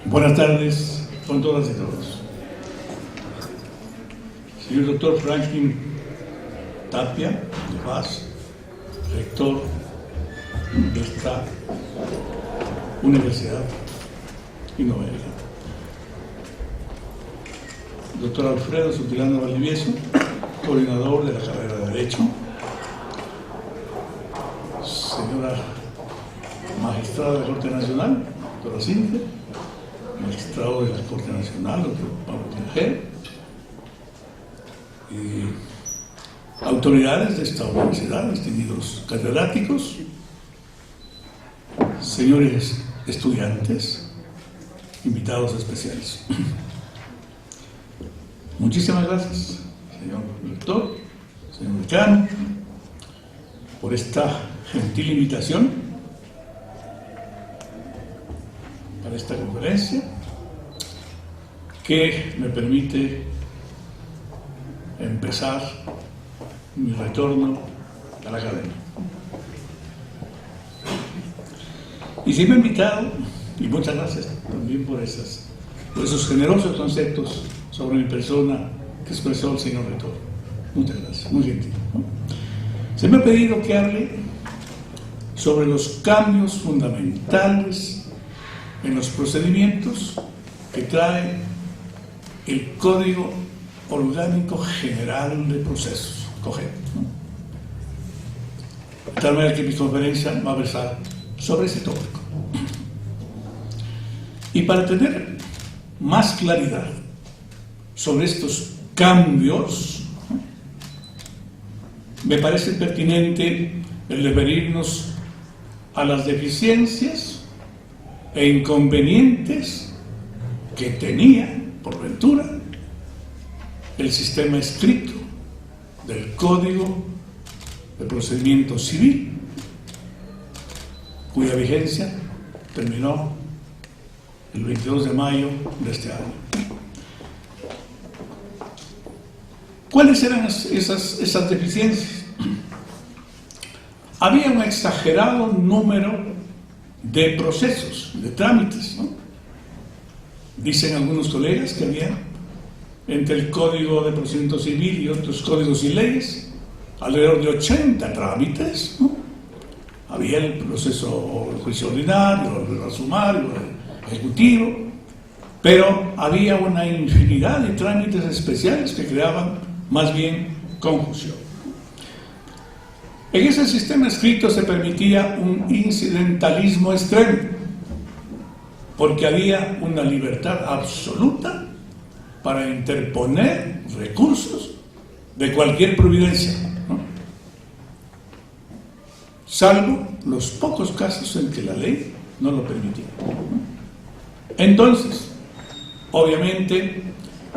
Buenas tardes con todas y todos. Señor doctor Franklin Tapia de Paz, rector de esta universidad innovadora. Doctor Alfredo Sutiliano Valdivieso, coordinador de la carrera de Derecho. Señora magistrada de la Corte Nacional, doctora Cintia, magistrado de la Corte Nacional, doctor Pablo Tiajero, y autoridades de esta universidad, distinguidos catedráticos, señores estudiantes, invitados especiales. Muchísimas gracias, señor rector, señor decano, por esta gentil invitación para esta conferencia que me permite empezar mi retorno a la academia. Y sí me he invitado, y muchas gracias también por esos generosos conceptos sobre mi persona que expresó el señor rector. Muchas gracias, muy gentil, ¿no? Se me ha pedido que hable sobre los cambios fundamentales en los procedimientos que trae el Código Orgánico General de Procesos, COGEP, ¿no? De tal manera que mi conferencia va a versar sobre ese tópico. Y para tener más claridad sobre estos cambios, me parece pertinente el referirnos a las deficiencias e inconvenientes que tenía, por ventura, el sistema escrito del Código de Procedimiento Civil, cuya vigencia terminó el 22 de mayo de este año. ¿Cuáles eran esas deficiencias? Había un exagerado número de procesos, de trámites, ¿no? Dicen algunos colegas que había entre el Código de Procedimiento Civil y otros códigos y leyes alrededor de 80 trámites, ¿no? Había el proceso, el juicio ordinario, el sumario, el ejecutivo, pero había una infinidad de trámites especiales que creaban más bien confusión. En ese sistema escrito se permitía un incidentalismo extremo, porque había una libertad absoluta para interponer recursos de cualquier providencia, ¿no? Salvo los pocos casos en que la ley no lo permitía. Entonces, obviamente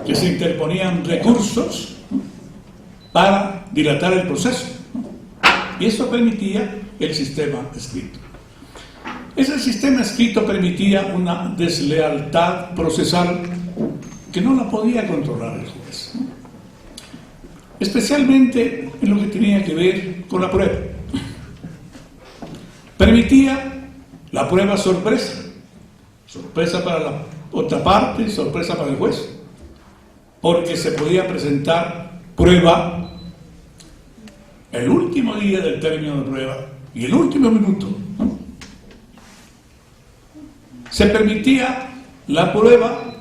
que se interponían recursos, ¿no?, para dilatar el proceso, ¿no? Y eso permitía el sistema escrito. Ese sistema escrito permitía una deslealtad procesal que no la podía controlar el juez, ¿no?, especialmente en lo que tenía que ver con la prueba. Permitía la prueba sorpresa, sorpresa para la otra parte, sorpresa para el juez, porque se podía presentar prueba el último día del término de prueba y el último minuto, ¿no? Se permitía la prueba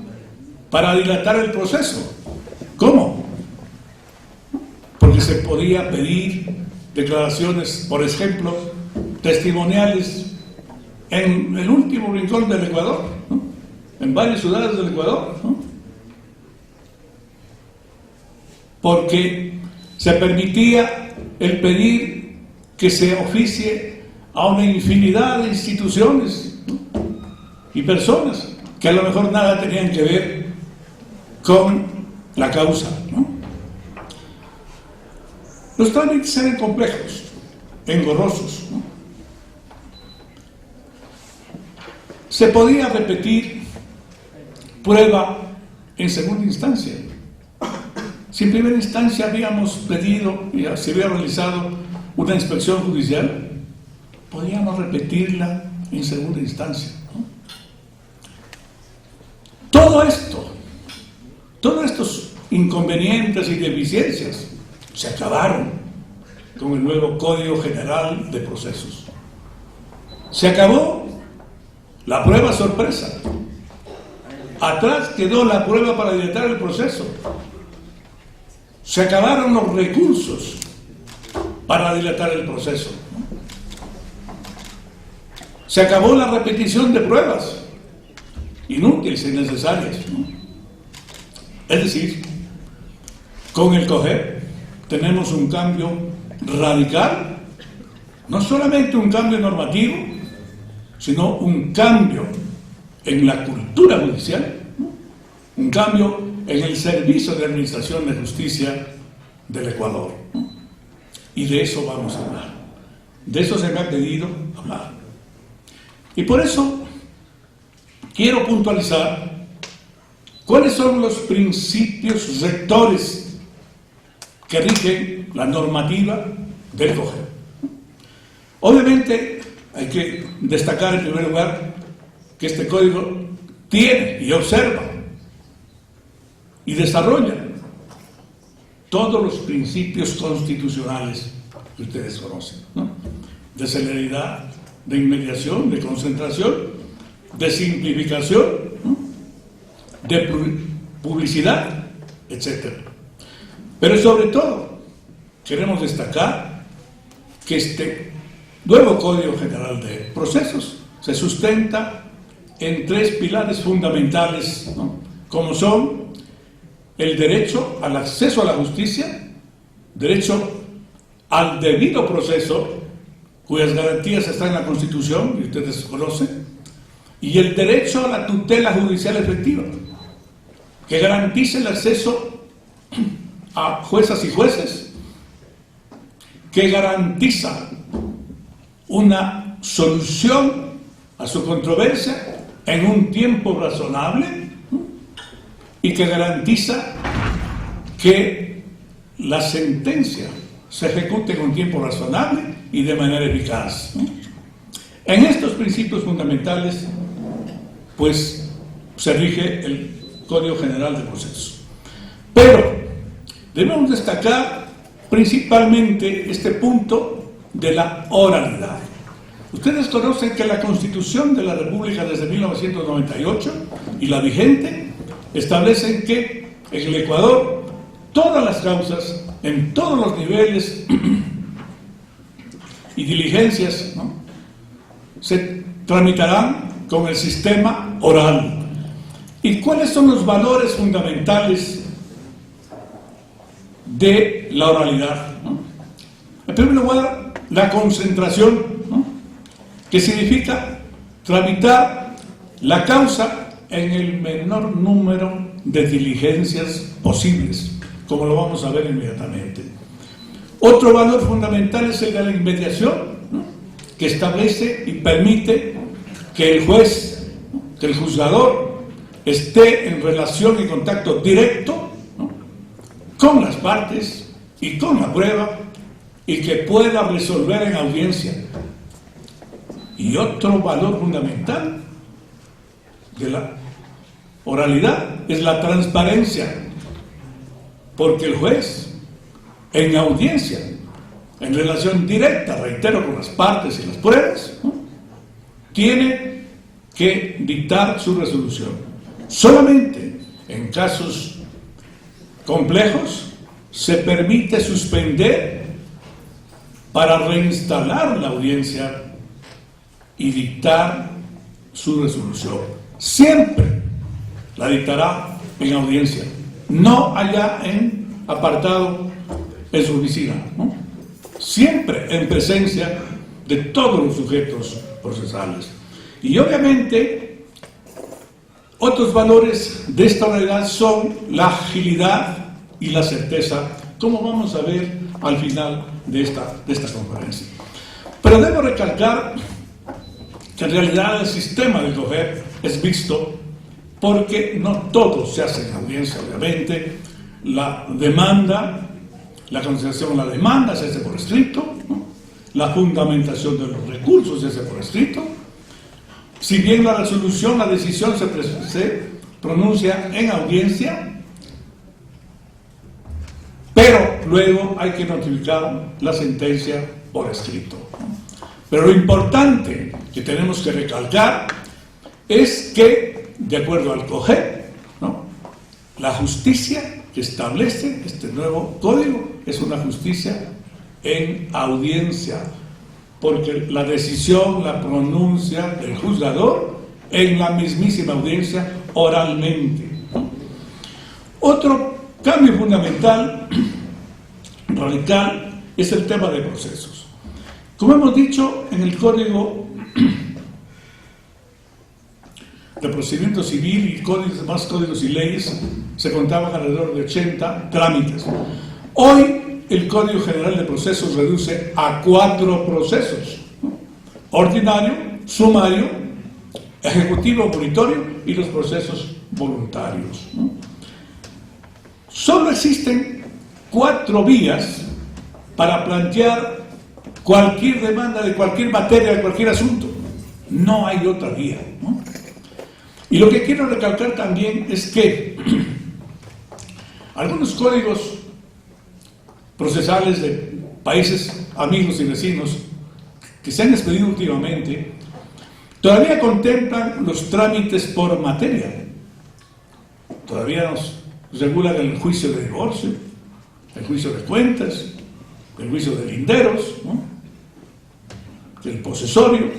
para dilatar el proceso. ¿Cómo? Porque se podía pedir declaraciones, por ejemplo, testimoniales en el último rincón del Ecuador, ¿no?, en varias ciudades del Ecuador, ¿no?, porque se permitía el pedir que se oficie a una infinidad de instituciones, ¿no?, y personas que a lo mejor nada tenían que ver con la causa, ¿no? Los trámites eran complejos, engorrosos, ¿no? Se podía repetir prueba en segunda instancia. Si en primera instancia habíamos pedido y se había realizado una inspección judicial, podíamos repetirla en segunda instancia, ¿no? Todos estos inconvenientes y deficiencias se acabaron con el nuevo Código General de Procesos. Se acabó la prueba sorpresa. Atrás quedó la prueba para dilatar el proceso. Se acabaron los recursos para dilatar el proceso. Se acabó la repetición de pruebas inútiles e innecesarias. Es decir, con el COGEP tenemos un cambio radical, no solamente un cambio normativo, sino un cambio en la cultura judicial, un cambio en el servicio de administración de justicia del Ecuador. Y de eso vamos a hablar. De eso se me ha pedido hablar. Y por eso quiero puntualizar cuáles son los principios rectores que rigen la normativa del COGEP. Obviamente hay que destacar en primer lugar que este código tiene y observa y desarrolla todos los principios constitucionales que ustedes conocen, ¿no? De celeridad, de inmediación, de concentración, de simplificación, ¿no? De publicidad, etc. Pero sobre todo queremos destacar que este nuevo Código General de Procesos se sustenta en tres pilares fundamentales, ¿no? Como son el derecho al acceso a la justicia, derecho al debido proceso, cuyas garantías están en la Constitución, y ustedes conocen, y el derecho a la tutela judicial efectiva, que garantice el acceso a juezas y jueces, que garantiza una solución a su controversia en un tiempo razonable y que garantiza que la sentencia se ejecute en un tiempo razonable y de manera eficaz. En estos principios fundamentales, pues, se rige el Código General de Procesos. Pero debemos destacar principalmente este punto de la oralidad. Ustedes conocen que la Constitución de la República desde 1998 y la vigente establecen que en el Ecuador todas las causas, en todos los niveles y diligencias, ¿no?, se tramitarán con el sistema oral. ¿Y cuáles son los valores fundamentales de la oralidad, ¿no? En primer lugar, la concentración, ¿no?, que significa tramitar la causa en el menor número de diligencias posibles, como lo vamos a ver inmediatamente. Otro valor fundamental es el de la inmediación, ¿no?, que establece y permite que el juez, que el juzgador esté en relación y contacto directo, ¿no?, con las partes y con la prueba, y que pueda resolver en audiencia. Y otro valor fundamental de la oralidad es la transparencia, porque el juez en audiencia, en relación directa, reitero, con las partes y las pruebas, ¿no?, tiene que dictar su resolución. Solamente en casos complejos se permite suspender para reinstalar la audiencia y dictar su resolución. Siempre la dictará en audiencia, no allá en apartado en su oficina, ¿no? Siempre en presencia de todos los sujetos procesales. Y obviamente otros valores de esta oralidad son la agilidad y la certeza, como vamos a ver al final de esta conferencia. Pero debo recalcar que en realidad el sistema del COGEP es visto porque no todo se hace en audiencia, obviamente. La demanda, la consideración de la demanda se hace por escrito, ¿no? La fundamentación de los recursos se hace por escrito. Si bien la resolución, la decisión se pronuncia en audiencia, pero luego hay que notificar la sentencia por escrito. Pero lo importante que tenemos que recalcar es que, de acuerdo al COGEP, ¿no?, la justicia que establece este nuevo código es una justicia en audiencia, porque la decisión la pronuncia el juzgador en la mismísima audiencia oralmente, ¿no? Otro cambio fundamental, radical, es el tema de procesos. Como hemos dicho, en el Código de Procedimiento Civil y más códigos y leyes se contaban alrededor de 80 trámites. Hoy el Código General de Procesos reduce a 4 procesos, ¿no?: ordinario, sumario, ejecutivo, monitorio y los procesos voluntarios, ¿no? Solo existen 4 vías para plantear cualquier demanda de cualquier materia, de cualquier asunto. No hay otra vía, ¿no? Y lo que quiero recalcar también es que algunos códigos procesales de países amigos y vecinos que se han expedido últimamente todavía contemplan los trámites por materia. Todavía nos regulan el juicio de divorcio, el juicio de cuentas, el juicio de linderos, ¿no?, el posesorio.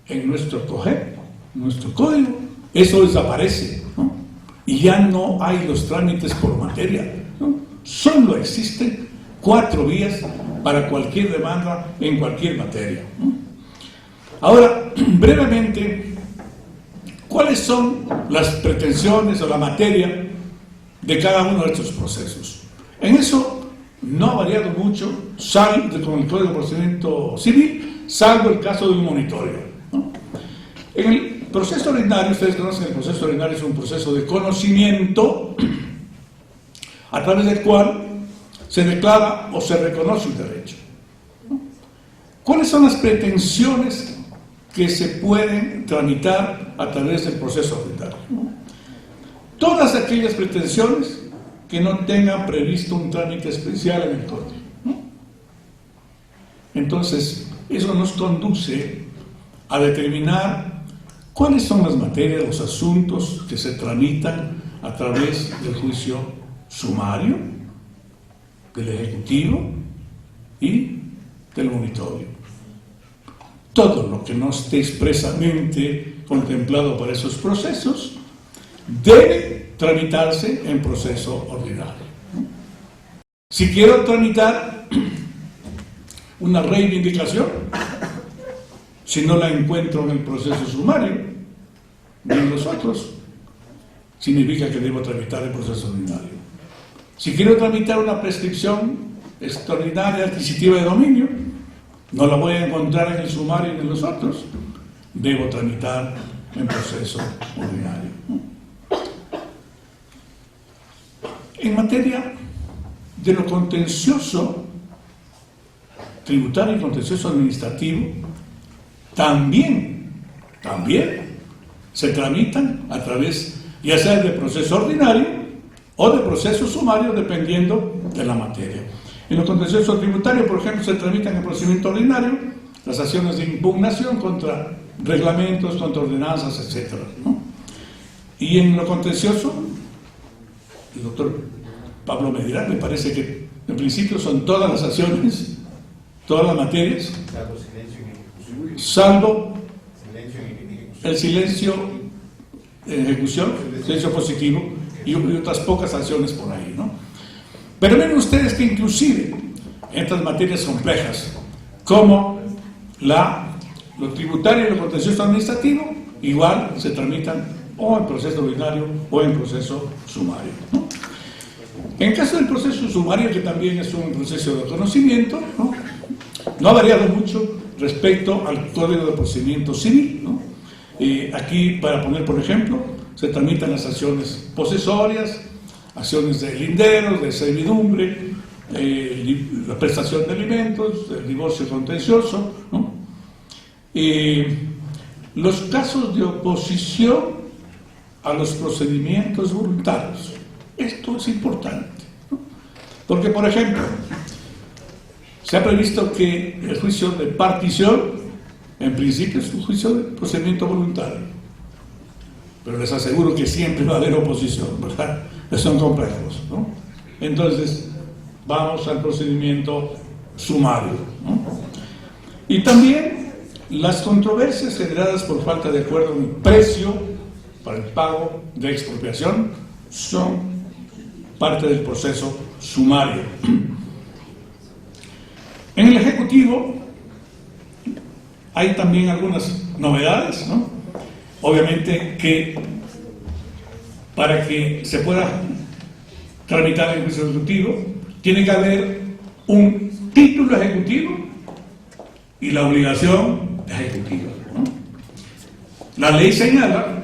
En nuestro COGEP, nuestro código, eso desaparece, ¿no?, y ya no hay los trámites por materia, ¿no? Solo existen 4 vías para cualquier demanda en cualquier materia, ¿no? Ahora, brevemente, ¿cuáles son las pretensiones o la materia de cada uno de estos procesos? En eso no ha variado mucho con el Código de Procedimiento Civil, salvo el caso de un monitorio, ¿no? En el proceso ordinario, ustedes conocen que el proceso ordinario es un proceso de conocimiento a través del cual se declara o se reconoce un derecho, ¿no? ¿Cuáles son las pretensiones que se pueden tramitar a través del proceso ordinario? Todas aquellas pretensiones que no tengan previsto un trámite especial en el código, ¿no? Entonces, eso nos conduce a determinar cuáles son las materias, los asuntos que se tramitan a través del juicio sumario, del ejecutivo y del monitorio. Todo lo que no esté expresamente contemplado para esos procesos debe tramitarse en proceso ordinario. Si quiero tramitar una reivindicación, si no la encuentro en el proceso sumario ni en los otros, significa que debo tramitar el proceso ordinario. Si quiero tramitar una prescripción extraordinaria adquisitiva de dominio, no la voy a encontrar en el sumario ni en los otros, debo tramitar en proceso ordinario. En materia de lo contencioso tributario y contencioso administrativo, también se tramitan a través, ya sea de proceso ordinario o de proceso sumario, dependiendo de la materia. En lo contencioso tributario, por ejemplo, se tramitan en procedimiento ordinario las acciones de impugnación contra reglamentos, contra ordenanzas, etc., ¿no? Y en lo contencioso, el doctor Pablo me dirá, me parece que en principio son todas las acciones, todas las materias, salvo el silencio en ejecución, silencio positivo y otras pocas acciones por ahí, ¿no? Pero ven ustedes que inclusive en estas materias complejas, como lo tributario y lo contencioso administrativo, igual se tramitan o en proceso ordinario o en proceso sumario, ¿no? En el caso del proceso sumario, que también es un proceso de conocimiento, no ha variado mucho respecto al Código de Procedimiento Civil, ¿no? Aquí, para poner por ejemplo, se tramitan las acciones posesorias, acciones de linderos, de servidumbre, la prestación de alimentos, el divorcio contencioso, ¿no? Los casos de oposición a los procedimientos voluntarios. Esto es importante, ¿no? Porque, por ejemplo, se ha previsto que el juicio de partición, en principio, es un juicio de procedimiento voluntario. Pero les aseguro que siempre va a haber oposición, ¿verdad? Son complejos, ¿no? Entonces, vamos al procedimiento sumario, ¿no? Y también las controversias generadas por falta de acuerdo en el precio para el pago de expropiación son parte del proceso sumario. En el Ejecutivo hay también algunas novedades, ¿no? Obviamente que para que se pueda tramitar el juicio ejecutivo tiene que haber un título ejecutivo y la obligación ejecutiva, ¿no? La ley señala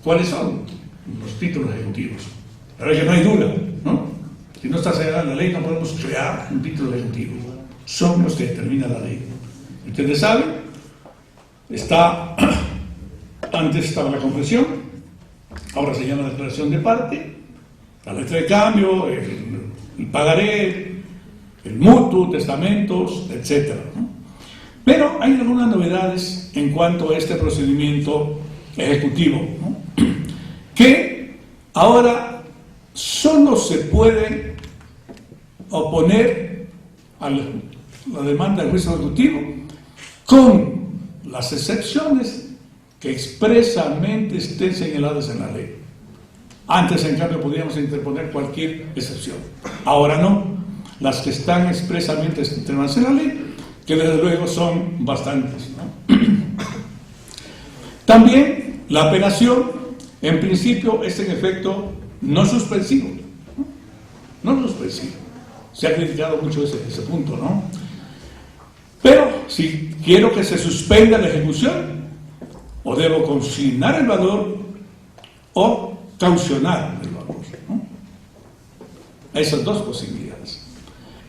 cuáles son los títulos ejecutivos. Pero es que no hay duda, ¿no? Si no está señalada en la ley, no podemos crear un título ejecutivo. Son los que determina la ley. Ustedes saben, antes estaba la confesión, ahora se llama declaración de parte, la letra de cambio, el pagaré, el mutuo, testamentos, etc., ¿no? Pero hay algunas novedades en cuanto a este procedimiento ejecutivo, ¿no? Que ahora solo se puede oponer a la demanda del juicio ejecutivo con las excepciones que expresamente estén señaladas en la ley. Antes, en cambio, podíamos interponer cualquier excepción. Ahora no. Las que están expresamente señaladas en la ley, que desde luego son bastantes, ¿no? También la apelación, en principio, es en efecto no suspensivo. No suspensivo. Se ha criticado mucho ese punto, ¿no? Pero si quiero que se suspenda la ejecución, o debo consignar el valor o caucionar el valor, ¿no? Esas dos posibilidades.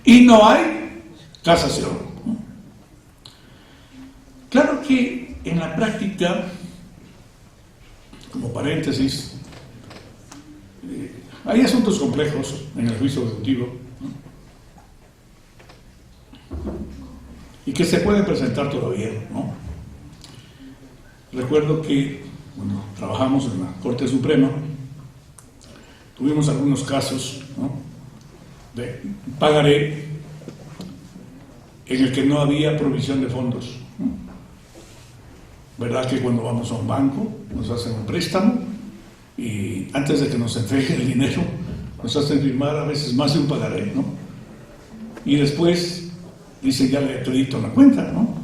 Y no hay casación, ¿no? Claro que en la práctica, como paréntesis, hay asuntos complejos en el juicio ejecutivo, ¿no? Y que se pueden presentar todavía, ¿no? Recuerdo que cuando trabajamos en la Corte Suprema, tuvimos algunos casos, ¿no?, de pagaré en el que no había provisión de fondos, ¿no? ¿Verdad que cuando vamos a un banco nos hacen un préstamo y antes de que nos entreguen el dinero nos hacen firmar a veces más de un pagaré, ¿no? Y después dicen ya le acredito la cuenta, ¿no?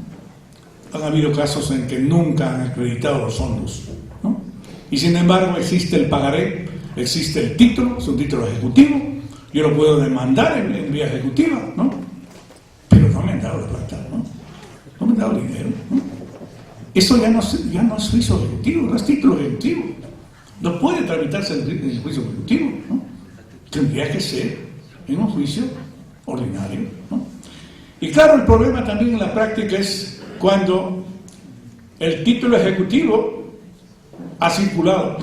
Han habido casos en que nunca han acreditado los fondos, ¿no? Y sin embargo existe el pagaré, existe el título, es un título ejecutivo, yo lo puedo demandar en vía ejecutiva, ¿no? Pero no me han dado la plata, ¿no? No me han dado dinero, ¿no? Eso ya no es juicio ejecutivo, no es título ejecutivo. No puede tramitarse en el juicio ejecutivo, ¿no? Tendría que ser en un juicio ordinario, ¿no? Y claro, el problema también en la práctica es cuando el título ejecutivo ha circulado.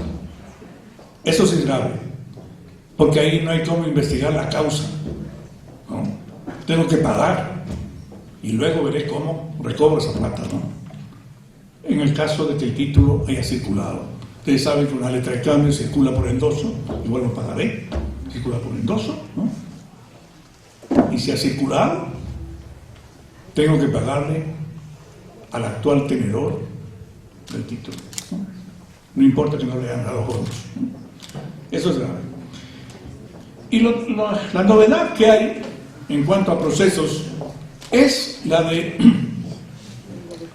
Eso sí es grave, porque ahí no hay cómo investigar la causa, ¿no? Tengo que pagar y luego veré cómo recobro esa plata, ¿no? En el caso de que el título haya circulado, ustedes saben que una letra de cambio circula por endoso, igual lo pagaré, circula por endoso, ¿no? Y si ha circulado, tengo que pagarle al actual tenedor del título, ¿no? No importa que no le hayan dado fondos, ¿no? Eso es grave. Y la novedad que hay en cuanto a procesos es la de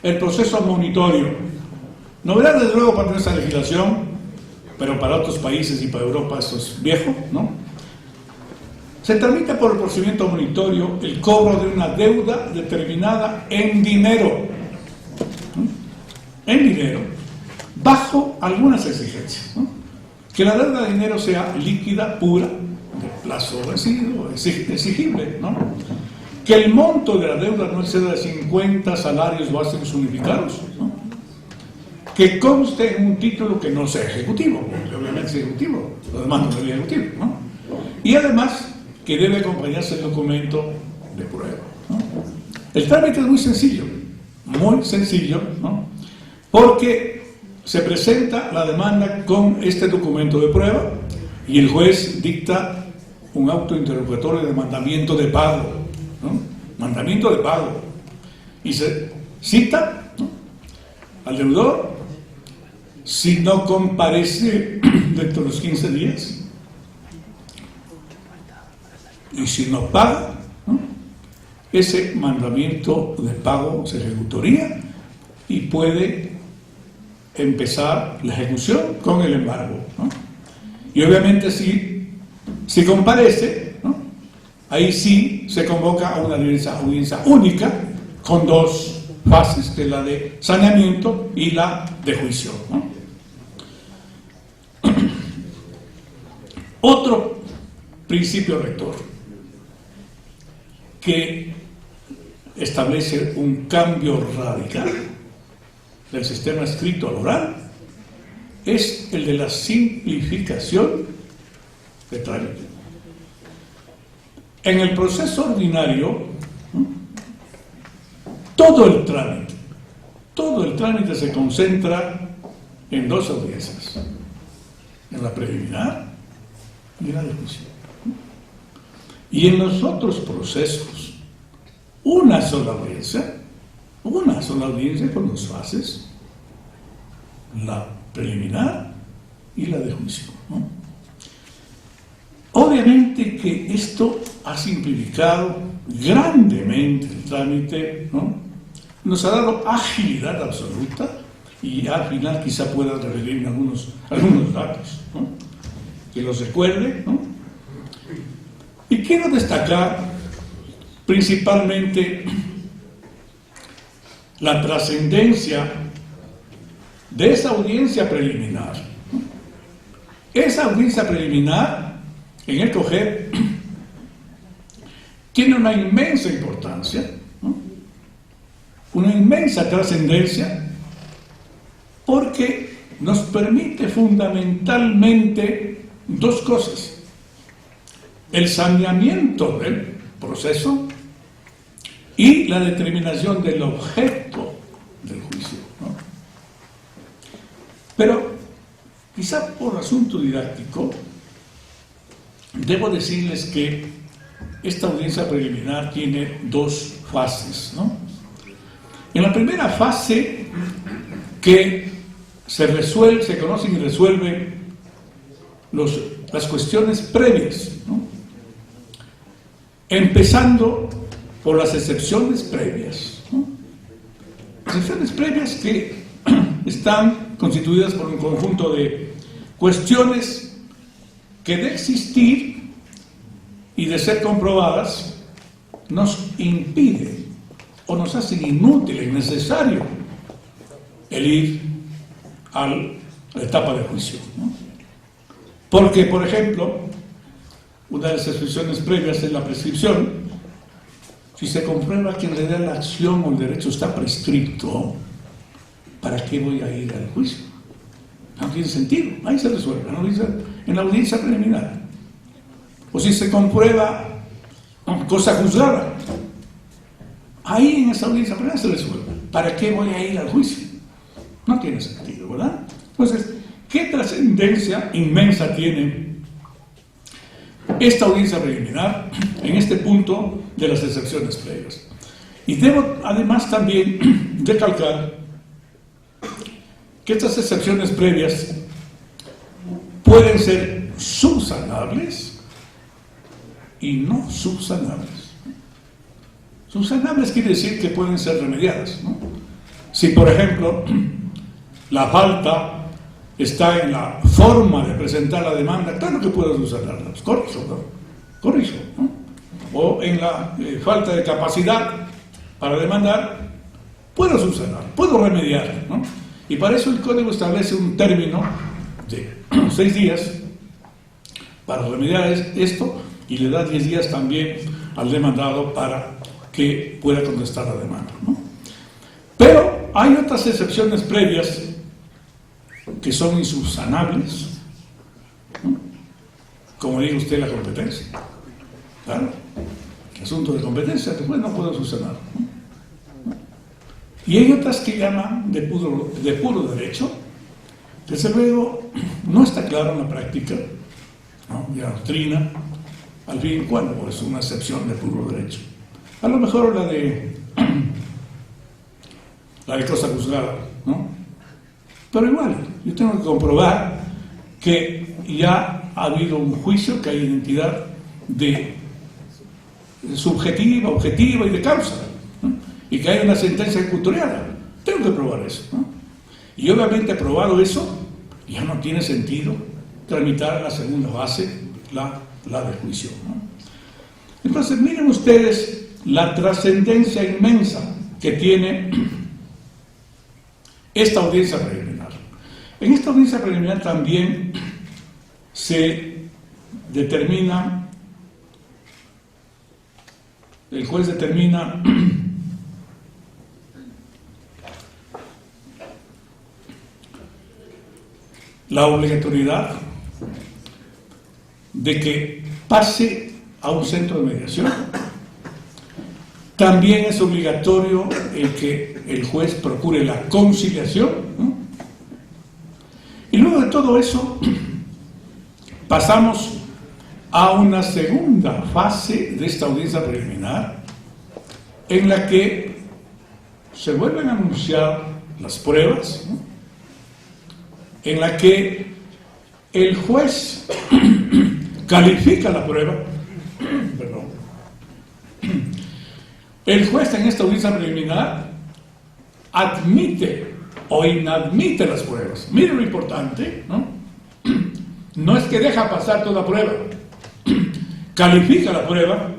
el proceso monitorio. Novedad desde luego para nuestra legislación, pero para otros países y para Europa eso es viejo, ¿no? Se tramita por el procedimiento monitorio el cobro de una deuda determinada en dinero, ¿no? En dinero, bajo algunas exigencias, ¿no? Que la deuda de dinero sea líquida, pura, de plazo vencido, exigible, ¿no? Que el monto de la deuda no exceda de 50 salarios básicos unificados, ¿no? que conste en un título que no sea ejecutivo, porque obviamente es ejecutivo, lo demás no sería ejecutivo, ¿no? Y además que debe acompañarse el documento de prueba, ¿no? El trámite es muy sencillo, ¿no? Porque se presenta la demanda con este documento de prueba y el juez dicta un auto interrogatorio de mandamiento de pago, ¿no? Mandamiento de pago, y se cita, ¿no?, al deudor. Si no comparece dentro de los 15 días y si no paga, ¿no?, ese mandamiento de pago se ejecutaría y puede empezar la ejecución con el embargo, ¿no? Y obviamente si comparece, ¿no?, ahí sí se convoca a una audiencia única con dos fases, que es la de saneamiento y la de juicio, ¿no? Otro principio rector que establece un cambio radical del sistema escrito al oral es el de la simplificación de trámite. En el proceso ordinario, ¿no?, todo el trámite se concentra en dos audiencias, en la preliminar y en la de juicio. Y en los otros procesos, una sola audiencia con dos fases, la preliminar y la de juicio, ¿no? Obviamente que esto ha simplificado grandemente el trámite, ¿no? Nos ha dado agilidad absoluta y al final quizá pueda revelar algunos datos, ¿no?, que los recuerde, ¿no? Y quiero destacar principalmente la trascendencia de esa audiencia preliminar, ¿no? Esa audiencia preliminar en el COGEP tiene una inmensa importancia, ¿no?, una inmensa trascendencia, porque nos permite fundamentalmente dos cosas: el saneamiento del proceso y la determinación del objeto del juicio, ¿no? Pero quizá por asunto didáctico debo decirles que esta audiencia preliminar tiene dos fases, ¿no? En la primera fase, que se conocen y resuelven las cuestiones previas, ¿no?, empezando por las excepciones previas, ¿no? Excepciones previas que están constituidas por un conjunto de cuestiones que, de existir y de ser comprobadas, nos impiden o nos hacen inútil, innecesario el ir a la etapa de juicio, ¿no? Porque, por ejemplo, una de las excepciones previas es la prescripción. Si se comprueba que en realidad la acción o el derecho está prescrito, ¿para qué voy a ir al juicio? No tiene sentido. Ahí se resuelve, ¿no?, en la audiencia preliminar. O si se comprueba cosa juzgada, ahí en esa audiencia preliminar se resuelve. ¿Para qué voy a ir al juicio? No tiene sentido, ¿verdad? Entonces, ¿qué trascendencia inmensa tiene esta audiencia preliminar en este punto de las excepciones previas? Y debo además también recalcar que estas excepciones previas pueden ser subsanables y no subsanables. Subsanables quiere decir que pueden ser remediadas, ¿no? Si, por ejemplo, la falta está en la forma de presentar la demanda, claro que puedo subsanarla, pues corrijo, ¿no? O en la falta de capacidad para demandar, puedo subsanar, puedo remediar, ¿no? Y para eso el Código establece un término de 6 días para remediar esto, y le da 10 días también al demandado para que pueda contestar la demanda, ¿no? Pero hay otras excepciones previas que son insubsanables, ¿no? Como diga usted, la competencia. Claro, el asunto de competencia después no puedo subsanar, ¿no? Y hay otras que llaman de puro derecho. Desde luego, no está claro en la práctica, ¿no? Y la doctrina, al fin, bueno, es una excepción de puro derecho. A lo mejor la de cosa juzgada, ¿no? Pero igual, yo tengo que comprobar que ya ha habido un juicio, que hay identidad de subjetiva, objetiva y de causa, ¿no? Y que hay una sentencia ejecutoriada. Tengo que probar eso, ¿no? Y obviamente, aprobado eso, ya no tiene sentido tramitar la segunda fase, la de juicio, ¿no? Entonces, miren ustedes la trascendencia inmensa que tiene esta audiencia preliminar. En esta audiencia preliminar también se determina, el juez determina la obligatoriedad de que pase a un centro de mediación. También es obligatorio el que el juez procure la conciliación, ¿no? Y luego de todo eso pasamos a una segunda fase de esta audiencia preliminar, en la que se vuelven a anunciar las pruebas, ¿no? En la que el juez califica la prueba. Perdón. El juez en esta audiencia preliminar admite o inadmite las pruebas. Miren lo importante, ¿no? No es que deja pasar toda prueba, califica la prueba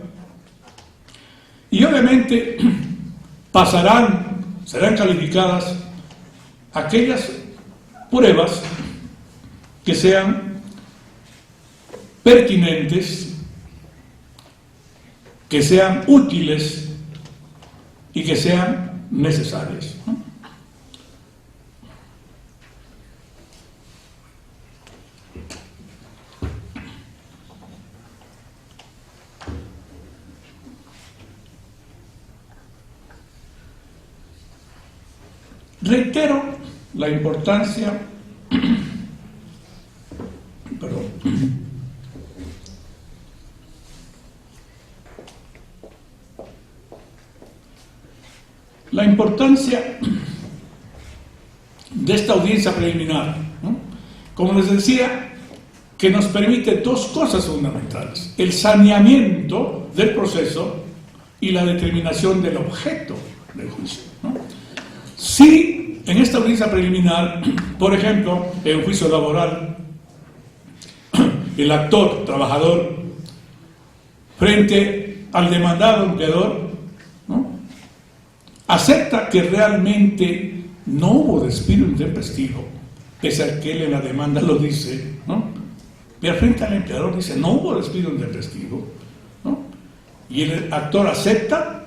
y obviamente serán calificadas aquellas pruebas que sean pertinentes, que sean útiles y que sean necesarias, ¿no? Reitero la importancia, perdón, la importancia de esta audiencia preliminar, ¿no? Como les decía, que nos permite dos cosas fundamentales: el saneamiento del proceso y la determinación del objeto del juicio, ¿no? Si en esta audiencia preliminar, por ejemplo, en un juicio laboral, el actor, trabajador, frente al demandado empleador, ¿no?, acepta que realmente no hubo despido intempestivo, pese a que él en la demanda lo dice, ¿no? Pero frente al empleador dice no hubo despido intempestivo, ¿no? Y el actor acepta.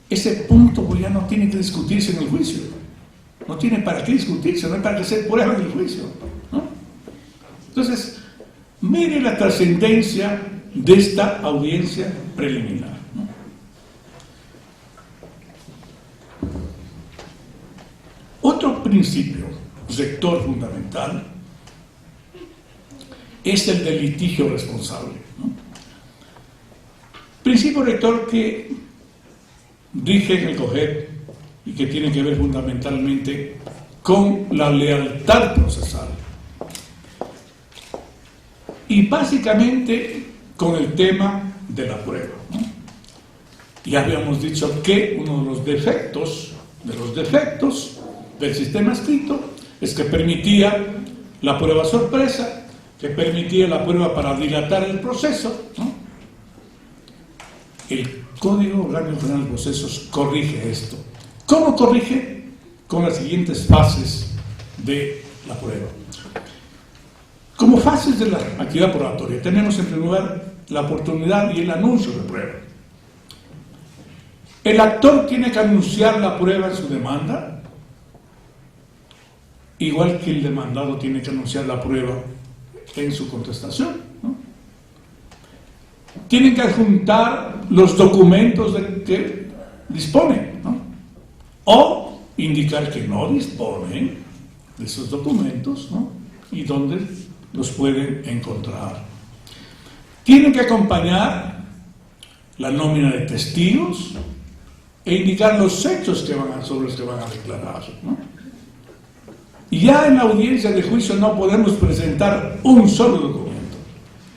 Ese punto pues ya no tiene que discutirse en el juicio, no tiene para qué discutirse, no hay para qué hacer prueba en el juicio, ¿no? Entonces, mire la trascendencia de esta audiencia preliminar, ¿no? Otro principio rector fundamental es el del litigio responsable, ¿no? Principio rector que rige en el COGEP y que tiene que ver fundamentalmente con la lealtad procesal y básicamente con el tema de la prueba, ¿no? Ya habíamos dicho que uno de los defectos del sistema escrito es que permitía la prueba sorpresa, que permitía la prueba para dilatar el proceso, ¿no? El Código Orgánico General de Procesos corrige esto. ¿Cómo corrige? Con las siguientes fases de la prueba. Como fases de la actividad probatoria, tenemos en primer lugar la oportunidad y el anuncio de prueba. El actor tiene que anunciar la prueba en su demanda igual que el demandado tiene que anunciar la prueba en su contestación, ¿no? Tienen que adjuntar los documentos de que disponen, ¿no? O indicar que no disponen de esos documentos, ¿no? Y dónde los pueden encontrar. Tienen que acompañar la nómina de testigos e indicar los hechos sobre los que van a declarar, ¿no? Y ya en la audiencia de juicio no podemos presentar un solo documento.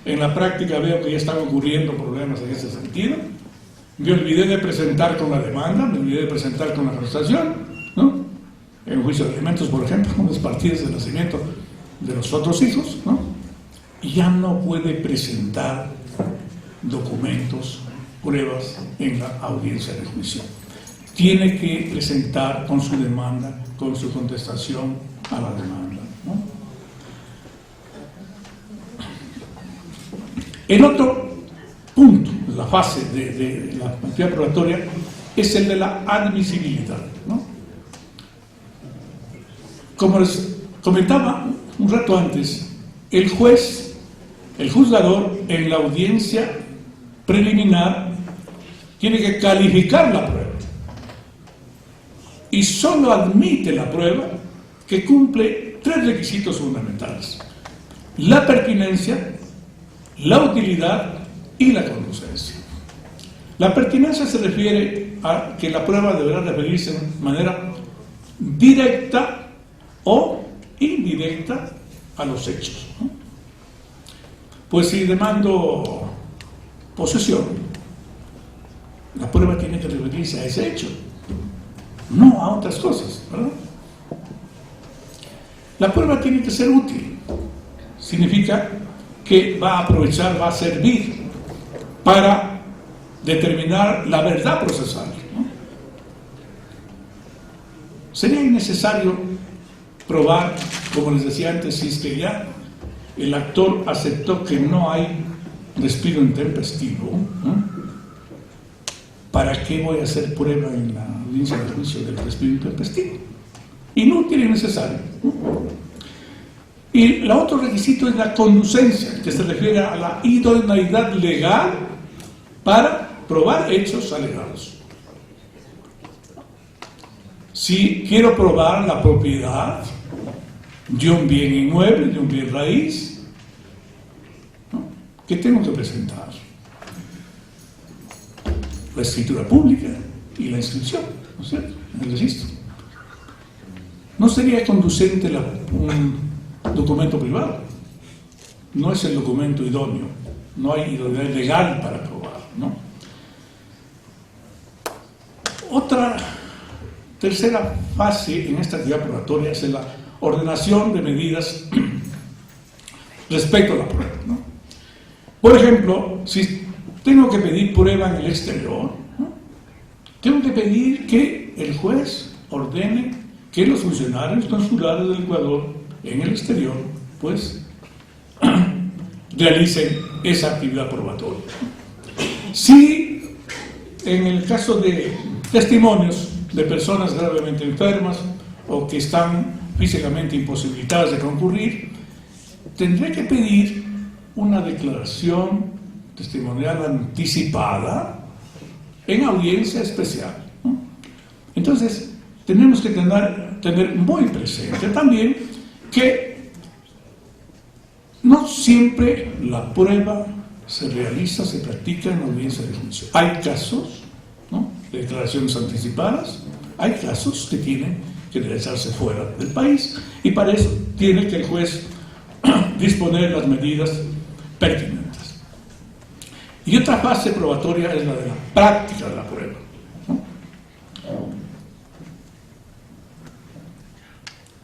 En la práctica veo que ya están ocurriendo problemas en ese sentido. Me olvidé de presentar con la demanda, me olvidé de presentar con la acusación, ¿no? En juicio de alimentos, por ejemplo, con las partidas de nacimiento de los otros hijos, ¿no? Y ya no puede presentar documentos, pruebas en la audiencia de juicio. Tiene que presentar con su demanda, con su contestación a la demanda, ¿no? El otro punto, la fase de la actividad probatoria, es el de la admisibilidad, ¿no? Como les comentaba un rato antes, el juez, el juzgador, en la audiencia preliminar, tiene que calificar la prueba y solo admite la prueba que cumple 3 requisitos fundamentales: la pertinencia, la utilidad y la conducencia. La pertinencia se refiere a que la prueba deberá referirse de manera directa o indirecta a los hechos, ¿no? Pues si demando posesión, la prueba tiene que referirse a ese hecho, no a otras cosas, ¿verdad? La prueba tiene que ser útil, significa que va a aprovechar, va a servir para determinar la verdad procesal, ¿no? Sería innecesario probar, como les decía antes, si es que ya el actor aceptó que no hay despido intempestivo, ¿no? ¿Para qué voy a hacer prueba en la audiencia de juicio del despido intempestivo? Inútil y innecesario, ¿no? Y el otro requisito es la conducencia, que se refiere a la idoneidad legal para probar hechos alegados. Si quiero probar la propiedad de un bien inmueble, de un bien raíz, ¿no?, ¿qué tengo que presentar? La escritura pública y la inscripción, ¿no es cierto?, en el registro. No sería conducente un documento privado, no es el documento idóneo, no hay idoneidad legal para probar, ¿no? Otra tercera fase en esta actividad probatoria es la ordenación de medidas respecto a la prueba, ¿no? Por ejemplo, si tengo que pedir prueba en el exterior, ¿no?, tengo que pedir que el juez ordene que los funcionarios consulares del Ecuador en el exterior, pues, realicen esa actividad probatoria. Si en el caso de testimonios de personas gravemente enfermas o que están físicamente imposibilitadas de concurrir, tendré que pedir una declaración testimonial anticipada en audiencia especial, ¿no? Entonces, tenemos que tener muy presente también que no siempre la prueba se realiza, se practica en la audiencia de juicio. Hay casos, ¿no?, de declaraciones anticipadas, hay casos que tienen que realizarse fuera del país, y para eso tiene que el juez disponer las medidas pertinentes. Y otra fase probatoria es la de la práctica de la prueba, ¿no?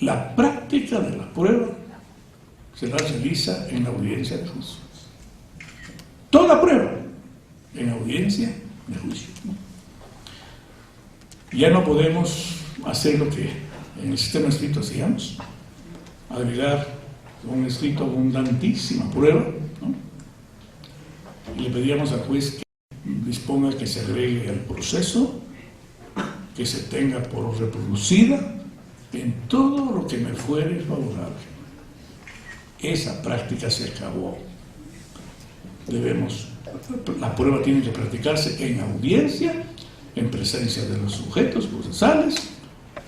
La práctica de la prueba se la realiza en la audiencia de juicio. Toda prueba en audiencia de juicio, ¿no? Ya no podemos hacer lo que en el sistema escrito hacíamos, agregar un escrito abundantísima prueba, ¿no?, y le pedíamos al juez que disponga que se agregue al proceso, que se tenga por reproducida en todo lo que me fuere favorable. Esa práctica se acabó. La prueba tiene que practicarse en audiencia, en presencia de los sujetos procesales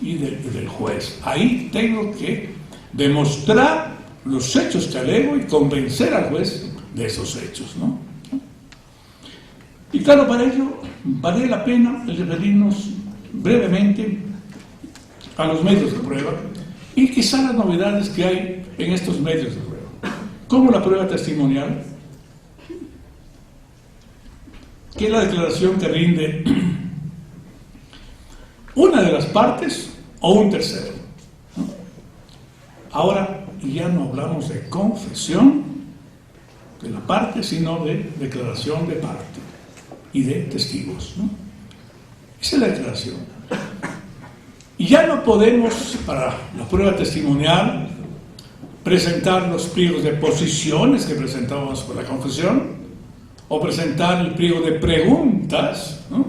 y del juez. Ahí tengo que demostrar los hechos que alego y convencer al juez de esos hechos, ¿no? Y claro, para ello vale la pena referirnos brevemente a los medios de prueba y quizá las novedades que hay en estos medios de prueba, como la prueba testimonial, que es la declaración que rinde una de las partes o un tercero, ¿no? Ahora ya no hablamos de confesión de la parte, sino de declaración de parte y de testigos, ¿no? Esa es la declaración. Y ya no podemos, para la prueba testimonial, presentar los pliegos de posiciones que presentábamos por la confesión, o presentar el pliego de preguntas, ¿no?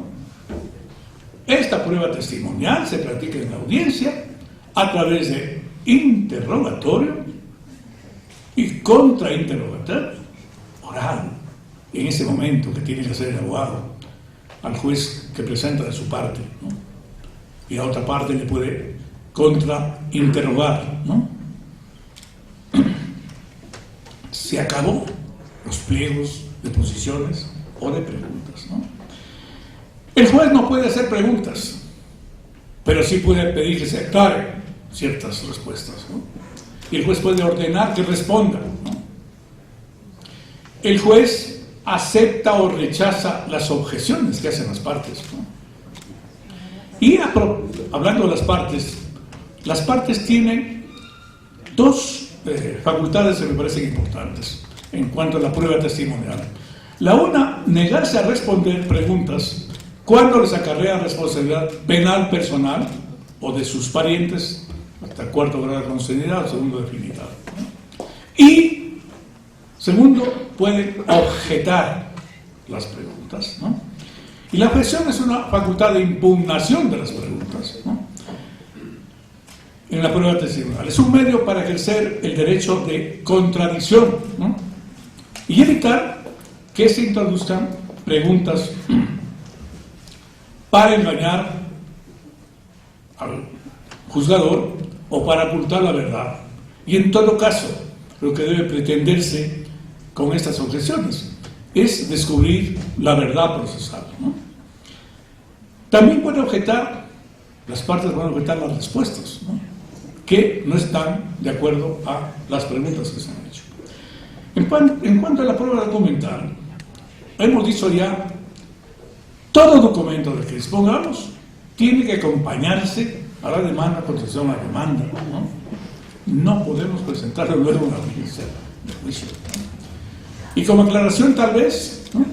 Esta prueba testimonial se practica en la audiencia a través de interrogatorio y contrainterrogatorio oral, en ese momento que tiene que hacer el abogado al juez que presenta de su parte, ¿no? Y a otra parte le puede contrainterrogar, ¿no? Se acabó los pliegos de posiciones o de preguntas, ¿no? El juez no puede hacer preguntas, pero sí puede pedir que se aclaren ciertas respuestas, ¿no? Y el juez puede ordenar que responda, ¿no? El juez acepta o rechaza las objeciones que hacen las partes, ¿no? Y hablando de las partes tienen dos facultades que me parecen importantes en cuanto a la prueba testimonial. La una, negarse a responder preguntas cuando les acarrea responsabilidad penal personal o de sus parientes hasta el cuarto grado de consanguinidad o segundo de afinidad. Y segundo, pueden objetar las preguntas, ¿no? Y la objeción es una facultad de impugnación de las preguntas, ¿no? En la prueba testimonial. Es un medio para ejercer el derecho de contradicción, ¿no? Y evitar que se introduzcan preguntas para engañar al juzgador o para ocultar la verdad. Y en todo caso, lo que debe pretenderse con estas objeciones es descubrir la verdad procesal, ¿no? También puede objetar, las partes van a objetar las respuestas, ¿no?, que no están de acuerdo a las preguntas que se han hecho. En cuanto a la prueba documental, hemos dicho ya, todo documento del que dispongamos tiene que acompañarse a la demanda, contestación a la demanda, ¿no? No podemos presentarlo luego en la audiencia de juicio, ¿no? Y como aclaración, tal vez, ¿no?,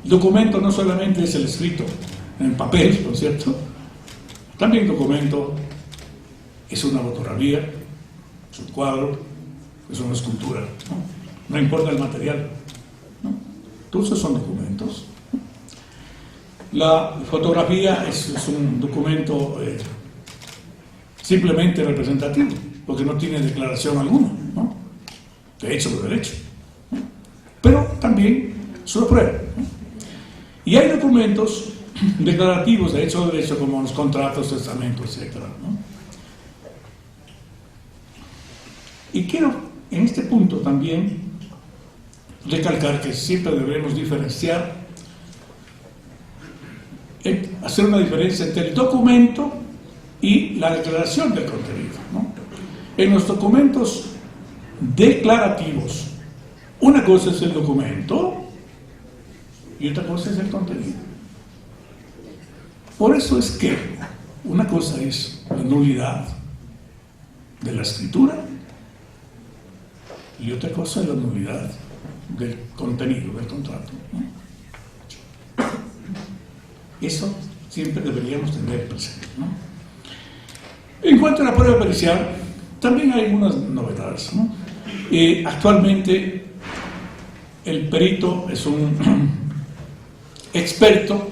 el documento no solamente es el escrito en papel, ¿no es cierto? También el documento es una fotografía, es un cuadro, es una escultura, ¿no? No importa el material, ¿no? Todos son documentos. La fotografía es un documento simplemente representativo, porque no tiene declaración alguna, ¿no?, de hecho o de derecho, ¿no? Pero también es una prueba, ¿no? Y hay documentos declarativos de hecho o de derecho, como los contratos, testamentos, etc., ¿no? Y quiero en este punto también recalcar que siempre debemos diferenciar, hacer una diferencia entre el documento y la declaración del contenido, ¿no? En los documentos declarativos, una cosa es el documento y otra cosa es el contenido. Por eso es que una cosa es la nulidad de la escritura y otra cosa es la nulidad del contenido del contrato, ¿no? Eso siempre deberíamos tener presente, ¿no? En cuanto a la prueba pericial, también hay algunas novedades, ¿no? Actualmente el perito es un experto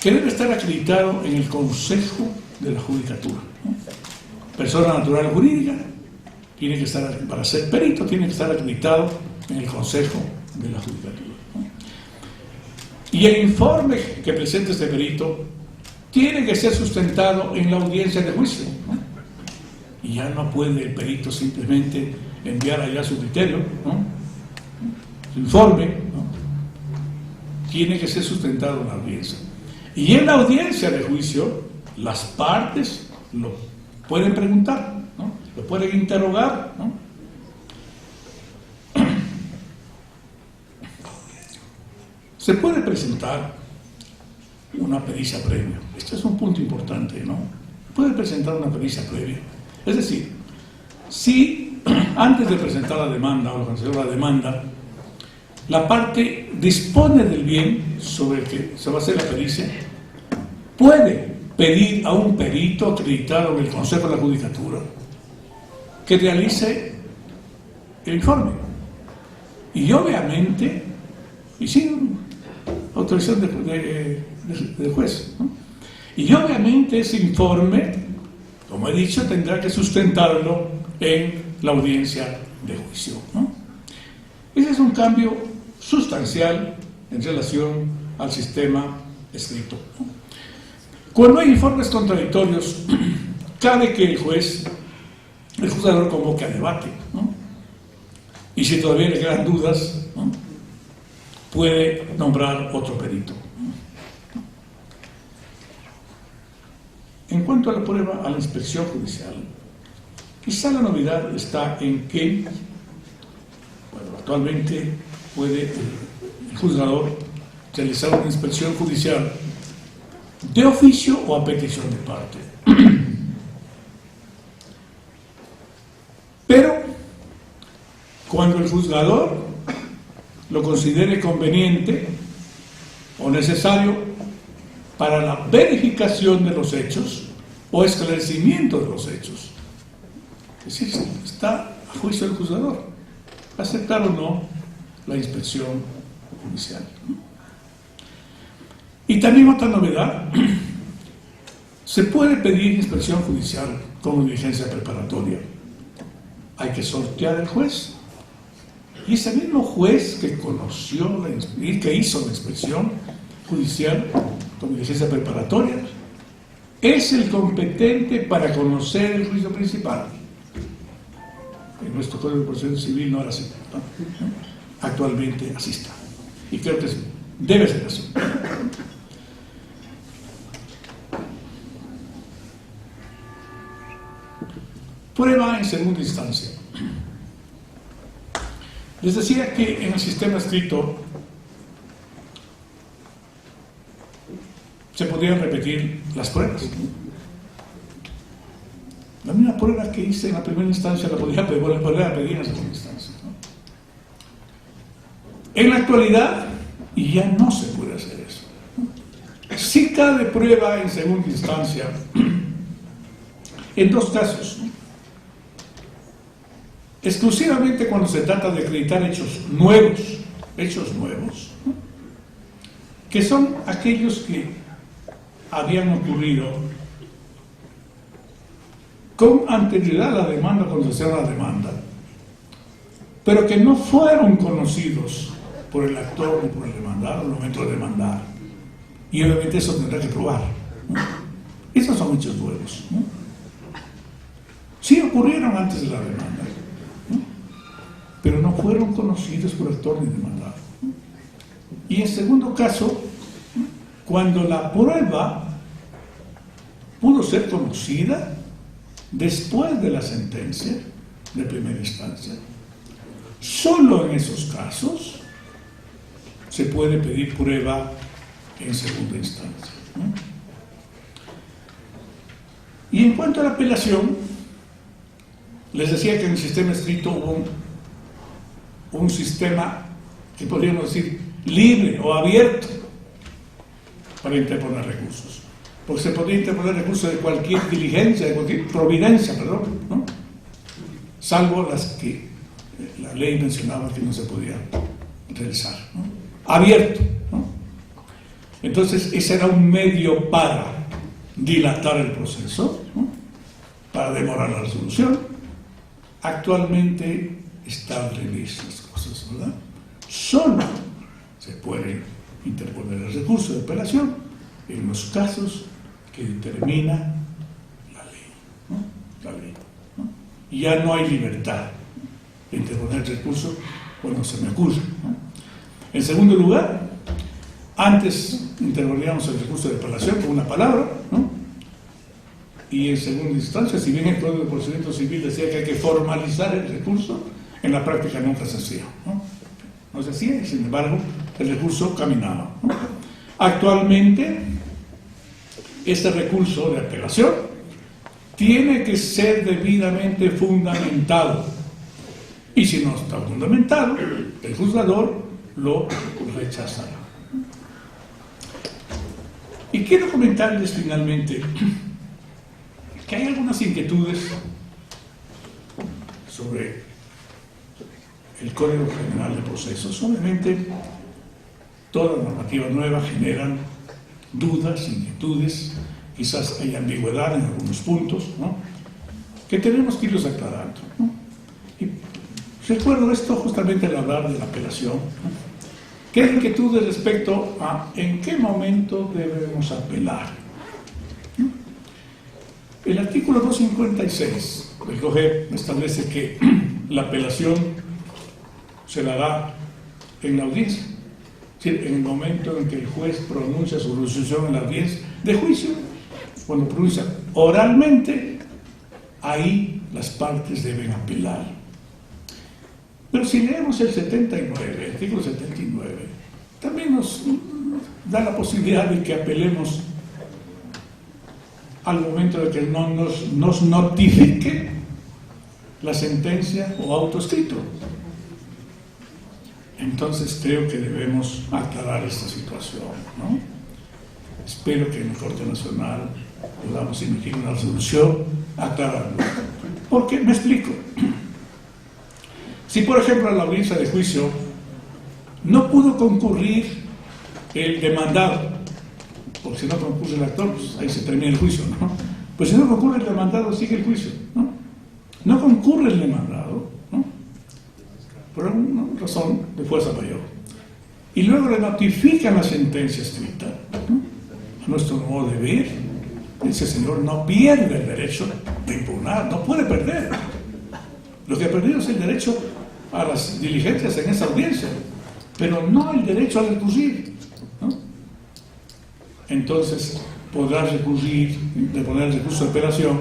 que debe estar acreditado en el Consejo de la Judicatura, ¿no? persona natural o jurídica, tiene que estar, para ser perito, tiene que estar acreditado en el Consejo de la Judicatura, ¿no? Y el informe que presente este perito tiene que ser sustentado en la audiencia de juicio, ¿no? Y ya no puede el perito simplemente enviar allá su criterio, ¿no? Su informe, ¿no? Tiene que ser sustentado en la audiencia. Y en la audiencia de juicio, las partes lo pueden preguntar, ¿no? Lo pueden interrogar, ¿no? Se puede presentar una pericia previa. Este es un punto importante, ¿no? Puede presentar una pericia previa. Es decir, si antes de presentar la demanda o de conceder la demanda, la parte dispone del bien sobre el que se va a hacer la pericia, puede pedir a un perito acreditado en el Consejo de la Judicatura que realice el informe. Y obviamente, y sin autorización del juez, ¿no? Y obviamente ese informe, como he dicho, tendrá que sustentarlo en la audiencia de juicio, ¿no? Ese es un cambio sustancial en relación al sistema escrito, ¿no? Cuando hay informes contradictorios, cabe que el juzgador convoque a debate, ¿no? Y si todavía le quedan dudas, ¿no?, puede nombrar otro perito. En cuanto a la prueba, a la inspección judicial, quizá la novedad está en que, bueno, actualmente puede el juzgador realizar una inspección judicial de oficio o a petición de parte. Pero cuando el juzgador lo considere conveniente o necesario para la verificación de los hechos o esclarecimiento de los hechos. Es decir, está a juicio del juzgador aceptar o no la inspección judicial, ¿no? Y también otra novedad, se puede pedir inspección judicial como diligencia preparatoria. Hay que sortear al juez. Y ese mismo juez que conoció y que hizo la inspección judicial como diligencia preparatoria es el competente para conocer el juicio principal. En nuestro Código de Procedimiento Civil no era así, ¿no? Actualmente así está. Y creo que debe ser así. Prueba en segunda instancia. Les decía que en el sistema escrito se podían repetir las pruebas. La misma prueba que hice en la primera instancia la podía volver a pedir en la segunda instancia, ¿no? En la actualidad ya no se puede hacer eso, ¿no? Sí cabe prueba en segunda instancia en dos casos, ¿no? Exclusivamente cuando se trata de acreditar hechos nuevos, ¿no?, que son aquellos que habían ocurrido con anterioridad a la demanda, cuando se hacía la demanda, pero que no fueron conocidos por el actor ni por el demandado al momento de demandar. Y obviamente eso tendrá que probar, ¿no? Esos son hechos nuevos, ¿no? Sí ocurrieron antes de la demanda, ¿no?, pero no fueron conocidos por el actor ni demandado, ¿no? Y en segundo caso, cuando la prueba pudo ser conocida después de la sentencia de primera instancia, solo en esos casos se puede pedir prueba en segunda instancia, ¿no? Y en cuanto a la apelación, les decía que en el sistema escrito hubo un sistema que podríamos decir libre o abierto para interponer recursos, porque se podía interponer recursos de cualquier diligencia, de cualquier providencia, ¿no?, salvo las que la ley mencionaba que no se podía realizar, ¿no? Abierto, ¿no? Entonces ese era un medio para dilatar el proceso, ¿no? para demorar la resolución. Actualmente está al revés las cosas, ¿verdad? Solo se puede interponer el recurso de apelación en los casos que determina la ley, ¿no? La ley, ¿no? Y ya no hay libertad de interponer el recurso cuando se me acusa, ¿no? En segundo lugar, antes interponíamos el recurso de apelación con una palabra, ¿no? Y en segunda instancia, si bien el Código de Procedimiento Civil decía que hay que formalizar el recurso, en la práctica nunca se hacía, ¿no? No se hacía y sin embargo el recurso caminaba, ¿no? Actualmente, este recurso de apelación tiene que ser debidamente fundamentado. Y si no está fundamentado, el juzgador lo rechazará. Y quiero comentarles finalmente que hay algunas inquietudes sobre el Código General de Procesos. Obviamente, toda normativa nueva generan dudas, inquietudes, quizás hay ambigüedad en algunos puntos, ¿no?, que tenemos que irlos aclarando, ¿no? Y recuerdo esto justamente al hablar de la apelación, ¿no? ¿Qué inquietudes respecto a en qué momento debemos apelar? ¿No? El artículo 256 del COGEP establece que la apelación se la da en la audiencia, es decir, en el momento en que el juez pronuncia su resolución en la audiencia de juicio. Cuando pronuncia oralmente, ahí las partes deben apelar. Pero si leemos el 79, el artículo 79, también nos da la posibilidad de que apelemos al momento de que nos notifique la sentencia o auto escrito. Entonces creo que debemos aclarar esta situación, ¿no? Espero que en la Corte Nacional podamos emitir una resolución aclarando. Porque, me explico, si por ejemplo a la audiencia de juicio no pudo concurrir el demandado, porque si no concurre el actor, pues ahí se termina el juicio, ¿no? Pues si no concurre el demandado, sigue el juicio, ¿no? No concurre el demandado, ¿no?, por alguna razón de fuerza mayor, y luego le notifican la sentencia escrita, ¿no?, a nuestro modo de ver, ese señor no pierde el derecho de impugnar, no puede perder. Lo que ha perdido es el derecho a las diligencias en esa audiencia, pero no el derecho a recurrir, ¿no? Entonces podrá recurrir, deponer el recurso de apelación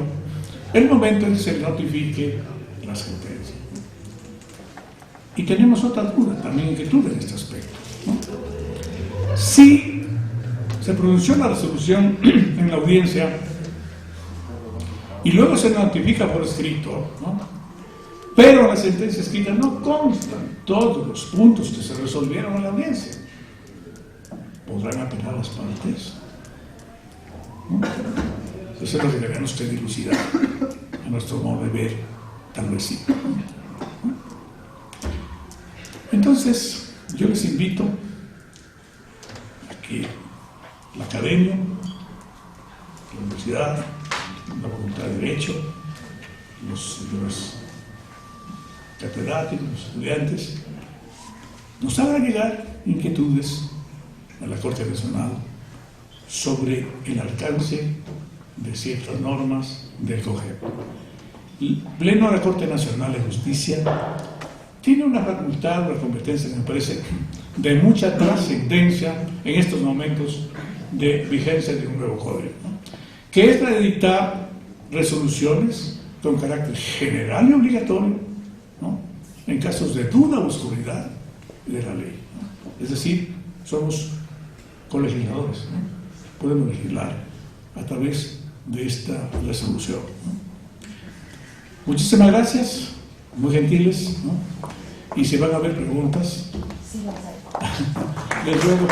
en el momento en que se le notifique la sentencia. Y tenemos otra duda, también inquietud en este aspecto, ¿no? Si se pronunció la resolución en la audiencia y luego se notifica por escrito, ¿no?, pero en la sentencia escrita no constan todos los puntos que se resolvieron en la audiencia, ¿podrán apelar las partes? ¿No? Eso es lo que tenemos que dilucidar, a nuestro modo de ver, tal vez sí. Entonces, yo les invito a que la academia, la universidad, la Facultad de Derecho, los catedráticos, los estudiantes, nos hagan llegar inquietudes a la Corte Nacional sobre el alcance de ciertas normas del COGEP. El Pleno de la Corte Nacional de Justicia tiene una facultad, una competencia que me parece de mucha trascendencia en estos momentos de vigencia de un nuevo código, ¿no?, que es la de dictar resoluciones con carácter general y obligatorio, ¿no?, en casos de duda o oscuridad de la ley, ¿no? Es decir, somos colegisladores, ¿no?, podemos legislar a través de esta resolución, ¿no? Muchísimas gracias, muy gentiles, ¿no? Y si van a haber preguntas, sí, las hay. les ruego.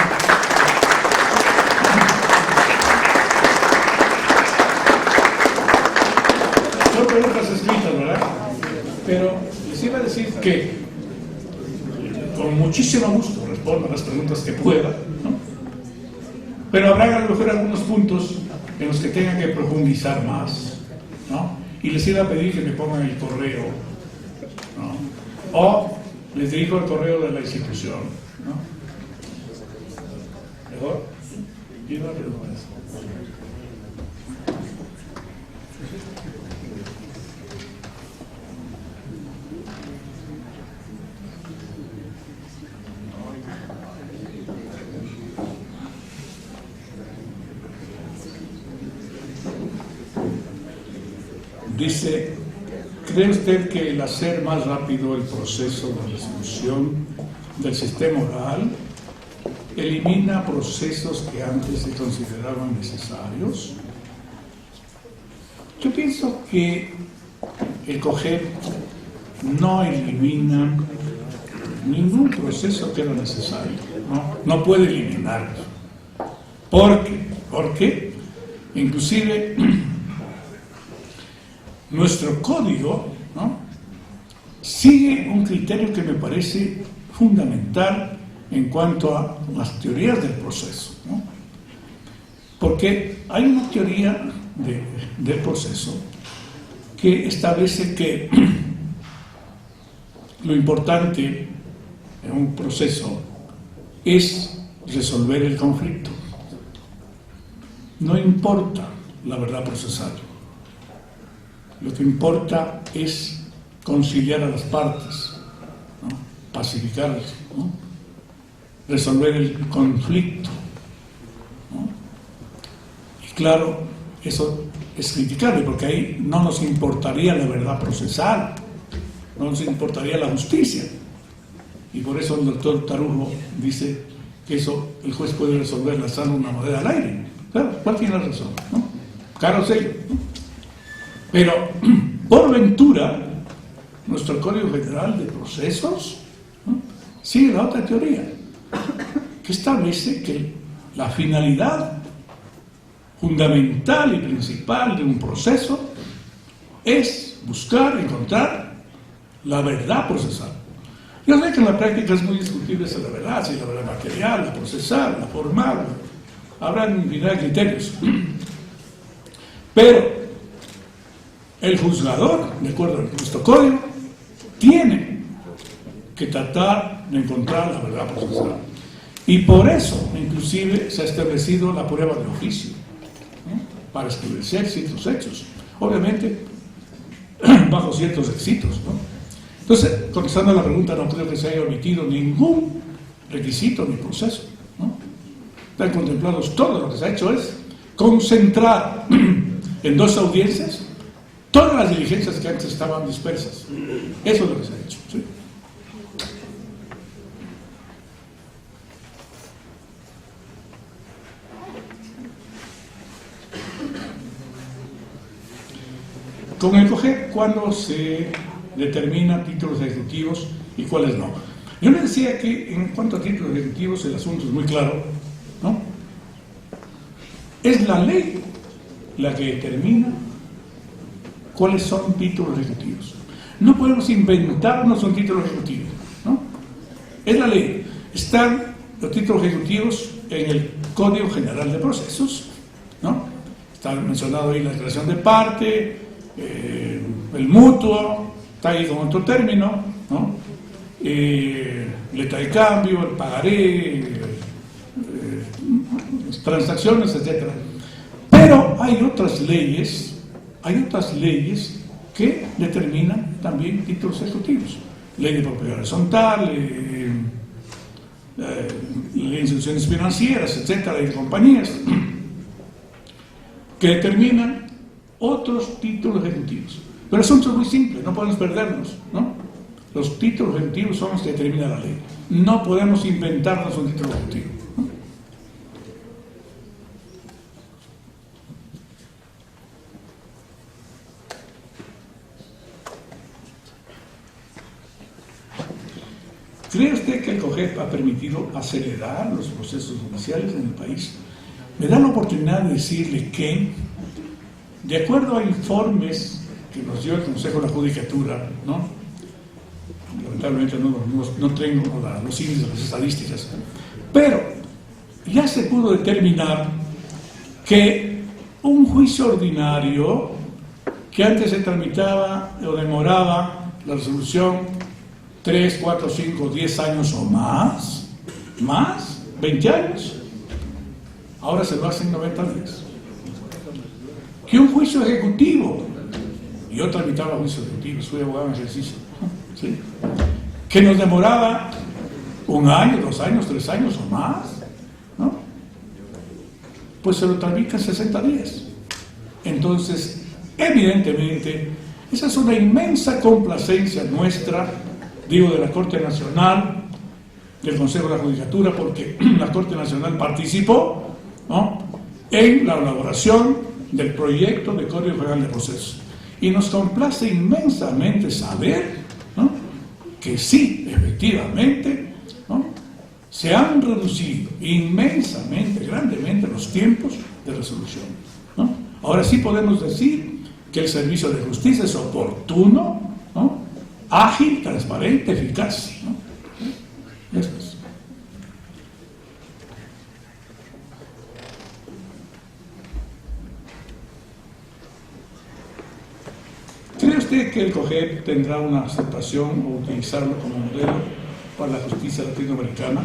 Son preguntas escritas, ¿verdad? Pero les iba a decir que con muchísimo gusto respondo a las preguntas que pueda, ¿no? Pero habrá a lo mejor algunos puntos en los que tengan que profundizar más, ¿no? y les iba a pedir que me pongan el correo, ¿no? O les dirijo el correo de la institución, ¿no? ¿Mejor? Y rápido con eso. Dice, ¿cree usted que el hacer más rápido el proceso de resolución del sistema oral elimina procesos que antes se consideraban necesarios? Yo pienso que el COGEP no elimina ningún proceso que era necesario, no puede eliminarlo. ¿Por qué? Porque inclusive nuestro código, ¿no?, sigue un criterio que me parece fundamental en cuanto a las teorías del proceso, ¿no? Porque hay una teoría del proceso que establece que lo importante en un proceso es resolver el conflicto. No importa la verdad procesal. Lo que importa es conciliar a las partes, ¿no?, pacificarlas, ¿no?, resolver el conflicto, ¿no? Y claro, eso es criticable porque ahí no nos importaría la verdad procesal, no nos importaría la justicia. Y por eso el doctor Tarujo dice que eso el juez puede resolver lanzando una moneda al aire. Claro, ¿cuál tiene la razón, no? Caro sello, ¿no? Pero, por ventura, nuestro Código General de Procesos, ¿no?, sigue la otra teoría, que establece que la finalidad fundamental y principal de un proceso es buscar, encontrar la verdad procesal. Yo sé que en la práctica es muy discutible esa la verdad, si la verdad material, la procesal, la formal, habrá infinidad de criterios. Pero el juzgador, de acuerdo a nuestro código, tiene que tratar de encontrar la verdad procesal. Y por eso, inclusive, se ha establecido la prueba de oficio, ¿no?, para establecer ciertos hechos. Obviamente, bajo ciertos requisitos, ¿no? Entonces, contestando a la pregunta, no creo que se haya omitido ningún requisito ni proceso, ¿no? Están contemplados todo. Lo que se ha hecho es concentrar en 2 audiencias todas las diligencias que antes estaban dispersas. Eso es lo que se ha hecho, ¿sí? Con el COGEP, ¿cuándo se determina títulos ejecutivos y cuáles no? Yo les decía que en cuanto a títulos ejecutivos el asunto es muy claro, ¿no? Es la ley la que determina cuáles son títulos ejecutivos. No podemos inventarnos un título ejecutivo, ¿no? Es la ley. Están los títulos ejecutivos en el Código General de Procesos, ¿no? Está mencionado ahí la declaración de parte, el mutuo, está ahí con otro término, ¿no? Letra de cambio, el pagaré, transacciones, etc. Pero hay otras leyes que determinan también títulos ejecutivos. Ley de propiedad horizontal, ley de instituciones financieras, etcétera, ley de compañías, que determinan otros títulos ejecutivos. Pero el asunto es muy simple, no podemos perdernos, ¿no? Los títulos ejecutivos son los que determina la ley. No podemos inventarnos un título ejecutivo, ¿no? ¿Cree usted que el COGEP ha permitido acelerar los procesos judiciales en el país? Me da la oportunidad de decirle que, de acuerdo a informes que nos dio el Consejo de la Judicatura, ¿no? Lamentablemente no tengo los índices, las estadísticas, pero ya se pudo determinar que un juicio ordinario que antes se tramitaba o demoraba la resolución 3, 4, 5, 10 años o más, 20 años, ahora se lo hacen en 90 días. Que un juicio ejecutivo, yo tramitaba juicios ejecutivos, fui abogado en ejercicio, ¿sí?, que nos demoraba 1 año, 2 años, 3 años o más, ¿no?, pues se lo tramita en 60 días. Entonces, evidentemente, esa es una inmensa complacencia nuestra, digo, de la Corte Nacional, del Consejo de la Judicatura, porque la Corte Nacional participó, ¿no?, en la elaboración del proyecto de Código General de Procesos. Y nos complace inmensamente saber, ¿no?, que sí, efectivamente, ¿no?, se han reducido inmensamente, grandemente los tiempos de resolución, ¿no? Ahora sí podemos decir que el servicio de justicia es oportuno, ¿no?, ágil, transparente, eficaz, ¿no? Eso es. ¿Cree usted que el COGEP tendrá una aceptación o utilizarlo como modelo para la justicia latinoamericana?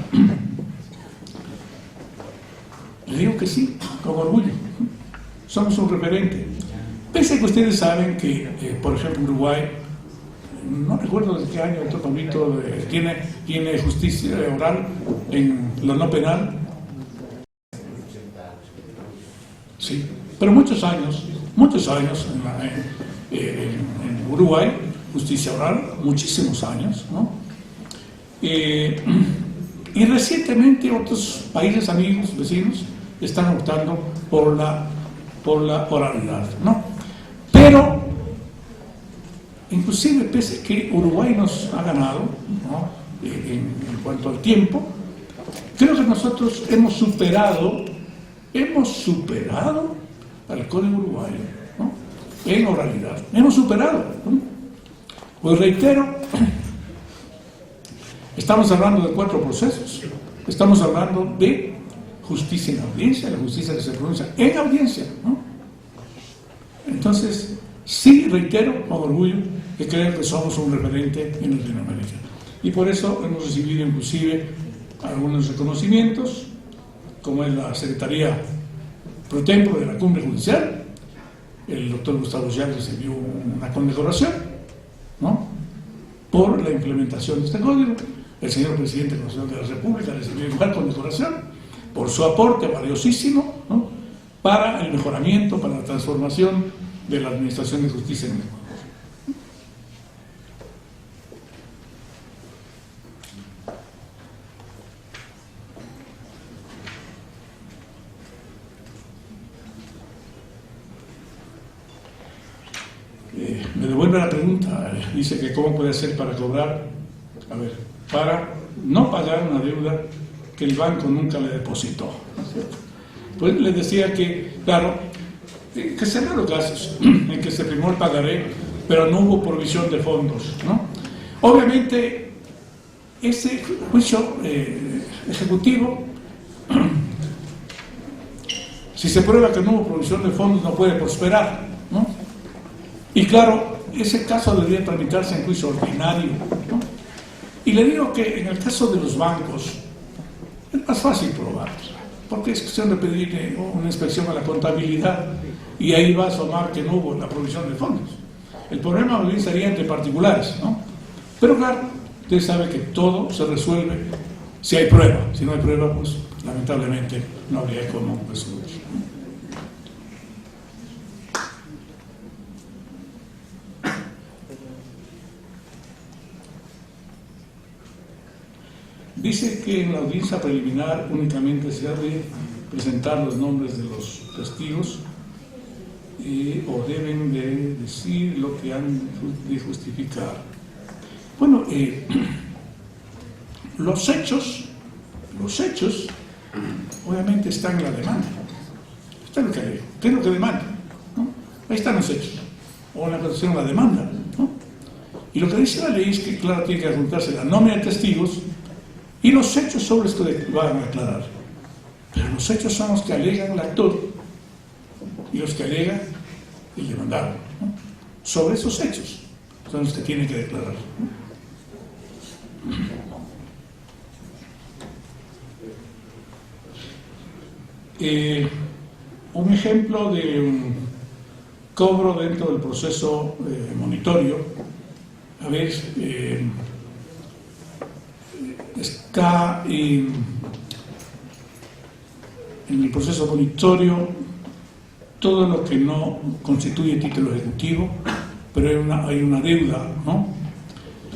Le digo que sí, con orgullo. Somos un referente. Pese a que ustedes saben que, por ejemplo, Uruguay, no recuerdo desde qué año, doctor Pablito, tiene justicia oral en lo no penal. Sí, pero muchos años en Uruguay, justicia oral, muchísimos años, ¿no? Y recientemente otros países amigos, vecinos, están optando por la oralidad, ¿no? Pero, inclusive, pese a que Uruguay nos ha ganado, ¿no?, en cuanto al tiempo, creo que nosotros hemos superado al Código Uruguayo, ¿no?, en oralidad. Hemos superado, ¿no? Pues reitero, estamos hablando de 4 procesos. Estamos hablando de justicia en audiencia, la justicia que se pronuncia en audiencia, ¿no? Entonces, sí, reitero con orgullo que creo que somos un referente en Latinoamérica. Y por eso hemos recibido inclusive algunos reconocimientos, como es la Secretaría Pro Tempore de la Cumbre Judicial. El doctor Gustavo Llanes recibió una condecoración, ¿no?, por la implementación de este código. El señor presidente constitucional de la República recibió igual condecoración por su aporte valiosísimo, ¿no?, para el mejoramiento, para la transformación de la administración de justicia en el Ecuador. Me devuelve la pregunta, dice que cómo puede hacer para cobrar, para no pagar una deuda que el banco nunca le depositó, ¿no es cierto? Pues le decía que, claro, que se dan los casos en que se firmó el pagaré, pero no hubo provisión de fondos, ¿no? Obviamente, ese juicio ejecutivo, si se prueba que no hubo provisión de fondos, no puede prosperar, ¿no? Y claro, ese caso debería tramitarse en juicio ordinario, ¿no? Y le digo que en el caso de los bancos es más fácil probar, porque es cuestión de pedir una inspección a la contabilidad y ahí va a asomar que no hubo la provisión de fondos. El problema bien sería entre particulares, ¿no? Pero claro, usted sabe que todo se resuelve si hay prueba. Si no hay prueba, pues lamentablemente no habría cómo resolver. Dice que en la audiencia preliminar únicamente se ha de presentar los nombres de los testigos o deben de decir lo que han de justificar. Bueno, los hechos obviamente están en la demanda. Está en lo que ¿qué es lo que demanda? ¿No? Ahí están los hechos, o en la acusación de la demanda, ¿no? Y lo que dice la ley es que, claro, tiene que adjuntarse la nómina de testigos y los hechos sobre los que van a aclarar. Pero los hechos son los que alegan el actor y los que alega el demandado, ¿no? sobre esos hechos. Son los que tiene que declarar. Un ejemplo de un cobro dentro del proceso monitorio, a ver, está en el proceso monitorio todo lo que no constituye título ejecutivo, pero hay una deuda, ¿no?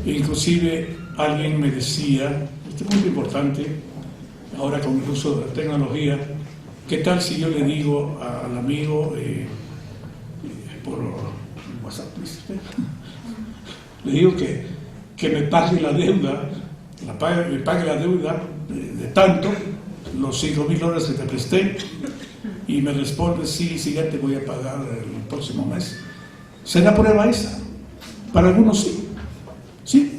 E inclusive alguien me decía, este punto importante, ahora con el uso de la tecnología, ¿qué tal si yo le digo al amigo por WhatsApp, le digo que me pague la deuda, me pague la deuda de tanto, los 5.000 dólares que te presté, y me responde, sí, ya te voy a pagar el próximo mes? ¿Será prueba esa? Para algunos sí. Sí,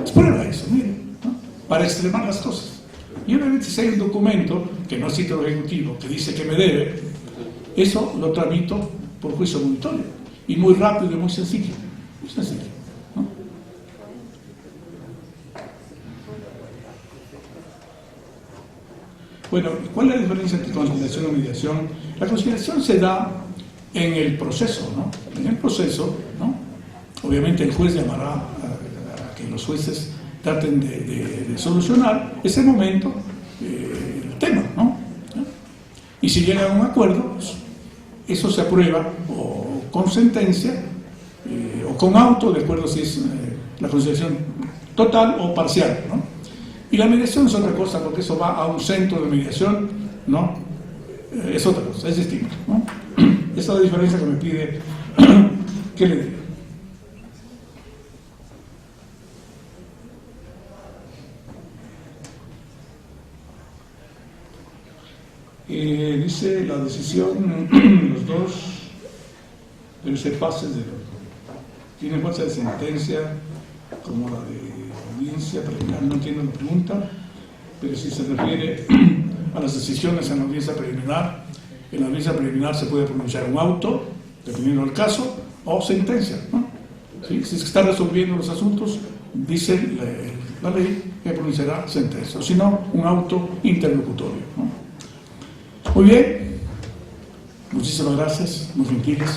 es prueba eso, miren, ¿no? Para extremar las cosas. Y obviamente si hay un documento que no es título ejecutivo, que dice que me debe, eso lo tramito por juicio monitorio. Y muy rápido y muy sencillo. Muy sencillo, ¿no? Bueno, ¿cuál es la diferencia entre conciliación y mediación? La conciliación se da en el proceso, ¿no? En el proceso, ¿no? Obviamente el juez llamará a que los jueces traten de solucionar ese momento el tema, ¿no? Y si llegan a un acuerdo, pues, eso se aprueba o con sentencia o con auto, de acuerdo si es la conciliación total o parcial, ¿no? Y la mediación es otra cosa, porque eso va a un centro de mediación, ¿no? Es otra cosa, es distinto, ¿no? Esa es la diferencia que me pide que le diga. Dice la decisión, los dos deben ser pases de tiene fuerza de sentencia como la de audiencia preliminar. No entiendo la pregunta, pero si se refiere a las decisiones en la audiencia preliminar, en la audiencia preliminar se puede pronunciar un auto, dependiendo del caso, o sentencia, ¿no? ¿Sí? Si se está resolviendo los asuntos, dice la ley que pronunciará sentencia, o si no, un auto interlocutorio, ¿no? Muy bien, muchísimas gracias, muy gentiles.